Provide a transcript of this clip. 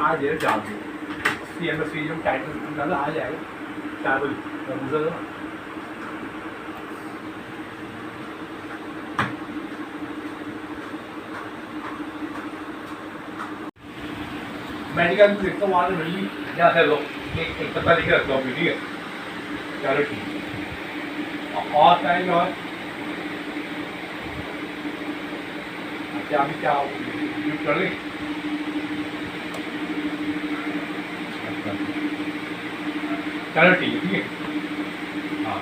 आज है चालू CMSC जो टाइटल निकाला आ जाएगा ट्रैवल प्रपोजल ना मेडिकल में देखता हूँ वहाँ से मिली यहाँ से लो एक पता लिख रखता हूँ ठीक है चलो ठीक है और टाइम और क्या अभी क्या यूज कर रही चलो ठीक है हाँ